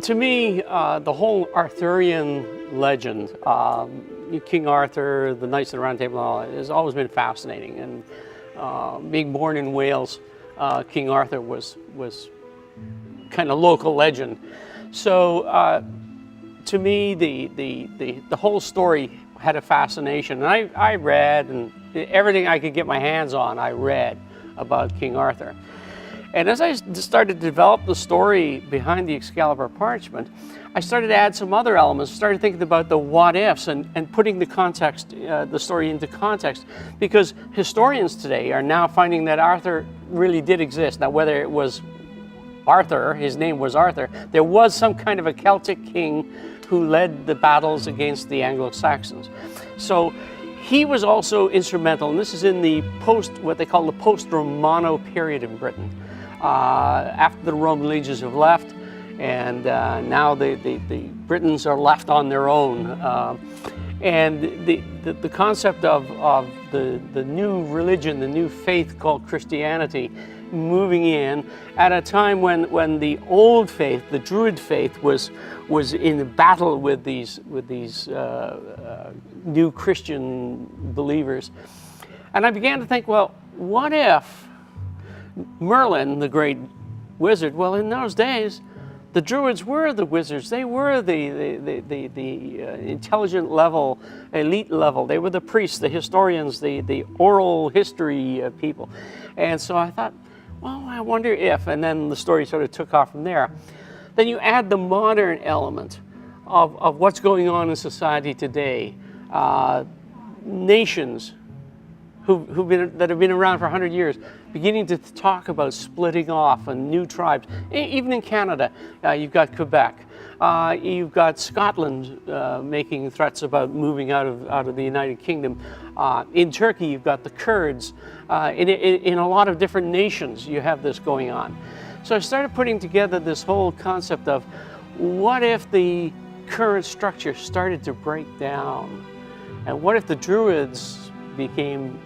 To me, the whole Arthurian legend, King Arthur, the Knights of the Round Table, has always been fascinating. And being born in Wales, King Arthur was kind of local legend. So to me, the whole story had a fascination. And I read, and everything I could get my hands on, I read about King Arthur. And as I started to develop the story behind the Excalibur parchment, I started to add some other elements, started thinking about the what ifs and putting the context, the story into context, because historians today are now finding that Arthur really did exist. Now, whether it was Arthur, his name was Arthur, there was some kind of a Celtic king who led the battles against the Anglo-Saxons. So he was also instrumental, and this is in the what they call the post-Romano period in Britain. After the Roman legions have left, and now the Britons are left on their own. And the concept of the new religion, the new faith called Christianity, moving in at a time when the old faith, the Druid faith, was in battle with these new Christian believers. And I began to think, well, what if Merlin, the great wizard, well, in those days, the Druids were the wizards. They were the intelligent level, elite level. They were the priests, the historians, the oral history people. And so I thought, well, I wonder if, and then the story sort of took off from there. Then you add the modern element of what's going on in society today. Nations that have been around for 100 years, beginning to talk about splitting off and new tribes. Even in Canada, you've got Quebec. You've got Scotland making threats about moving out of the United Kingdom. In Turkey, you've got the Kurds. In a lot of different nations, you have this going on. So I started putting together this whole concept of what if the current structure started to break down? And what if the Druids became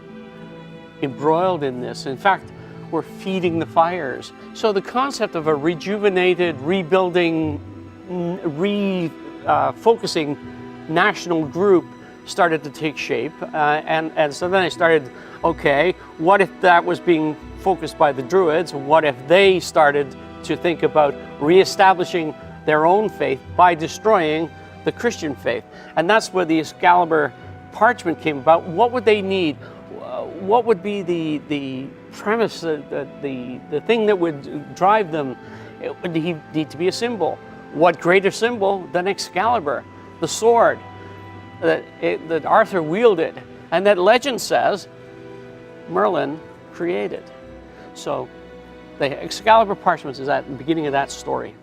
embroiled in this? In fact, we're feeding the fires. So the concept of a rejuvenated, rebuilding, refocusing national group started to take shape. And so then I started, okay, what if that was being focused by the Druids? What if they started to think about reestablishing their own faith by destroying the Christian faith? And that's where the Excalibur parchment came about. What would they need? What would be the premise, the thing that would drive them? It would need to be a symbol. What greater symbol than Excalibur, the sword that Arthur wielded, and that legend says Merlin created. So the Excalibur parchment is at the beginning of that story.